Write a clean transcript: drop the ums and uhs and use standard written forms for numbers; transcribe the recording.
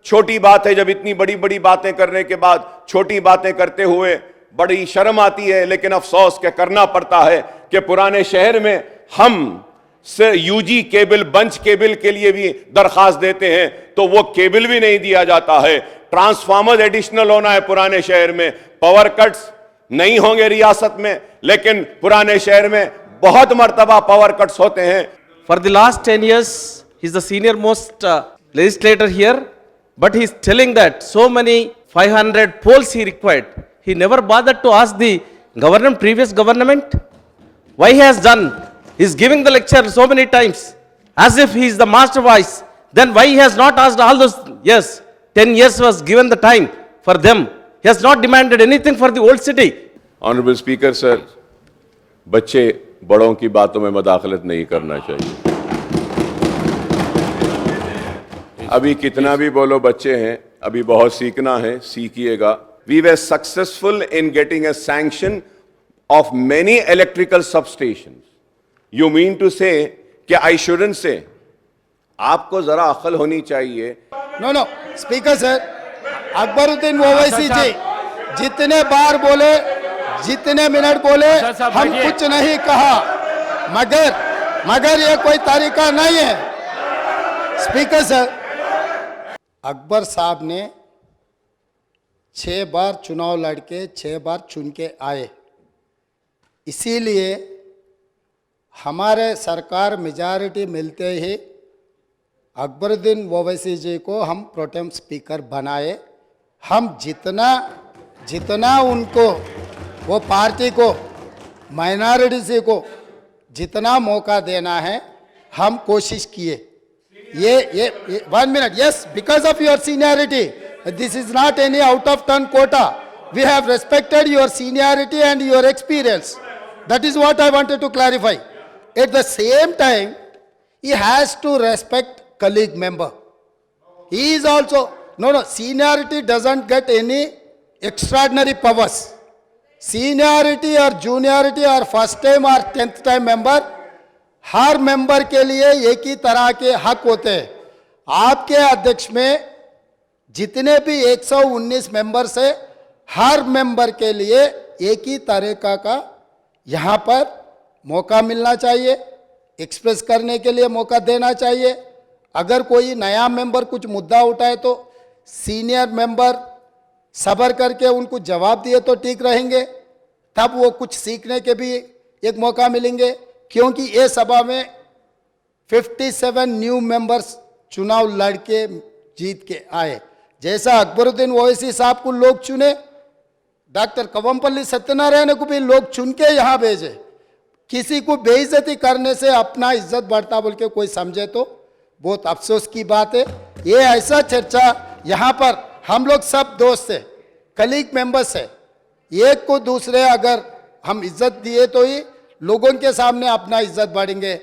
छोटी बात है जब इतनी बड़ी बड़ी बातें करने के बाद छोटी बातें करते हुए बड़ी शर्म आती है, लेकिन अफसोस के करना पड़ता है कि पुराने शहर में हम से यूजी केबल, बंच केबल के लिए भी दरखास्त देते हैं तो वो केबल भी नहीं दिया जाता है। ट्रांसफार्मर एडिशनल होना है पुराने शहर में, पावर कट्स नहीं होंगे रियासत में, लेकिन पुराने शहर में बहुत मर्तबा पावर कट्स होते हैं। For the last 10 years, he is the senior most legislator here, but he is telling that so many 500 polls he required. He never bothered to ask the government, previous government, why he has done. He is giving the lecture so many times as if he is the master voice. Then why he has not asked all those years? 10 years was given the time for them. He has not demanded anything for the old city. Honorable Speaker sir, बच्चे बड़ों की बातों में मदाखलत नहीं करना चाहिए। अभी कितना भी बोलो बच्चे हैं, अभी बहुत सीखना है, सीखिएगा। We were successful in getting a sanction of many electrical substations. You mean to say कि I shouldn't say? आपको जरा अक्ल होनी चाहिए। No speaker sir, Akbaruddin Owaisi ji जितने बार बोले, जितने मिनट बोले, हम कुछ नहीं कहा, मगर ये कोई तरीका नहीं है। स्पीकर सर, अकबर साहब ने 6 बार चुनाव लड़के 6 बार चुन के आए, इसीलिए हमारे सरकार मेजॉरिटी मिलते ही अकबरुद्दीन ओवैसी जी को हम प्रोटेम स्पीकर बनाए। हम जितना उनको, वो पार्टी को, माइनॉरिटी को जितना मौका देना है हम कोशिश किए। ये 1 minute, yes, because of your seniority, this is not any out of turn quota, we have respected your seniority and your experience, that is what I wanted to clarify. At the same time, he has to respect colleague member. He is also, no, seniority doesn't get any extraordinary powers. Seniority or juniority or first time or 10th time member, her member के लिए एक ही तरह के हक होते हैं। आपके अध्यक्ष में जितने भी 119 मेंबर्स है, हर मेंबर के लिए एक ही तरीका का यहाँ पर मौका मिलना चाहिए, एक्सप्रेस करने के लिए मौका देना चाहिए। अगर कोई नया मेंबर कुछ मुद्दा उठाए तो सीनियर मेंबर सब्र करके उनको जवाब दिए तो ठीक रहेंगे, तब वो कुछ सीखने के भी एक मौका मिलेंगे। क्योंकि ये सभा में 57 न्यू मेंबर्स चुनाव लड़के जीत के आए। जैसा अकबरुद्दीन ओवैसी साहब को लोग चुने, डॉक्टर कवंपल्ली सत्यनारायण को भी लोग चुन के यहाँ भेजे। किसी को बेइज्जती करने से अपना इज्जत बढ़ता बोल के कोई समझे तो बहुत अफसोस की बात है। ये ऐसा चर्चा यहाँ पर हम लोग सब दोस्त है, कलीग मेंबर्स है, एक को दूसरे अगर हम इज्जत दिए तो ही लोगों के सामने अपना इज्जत बढ़ेंगे।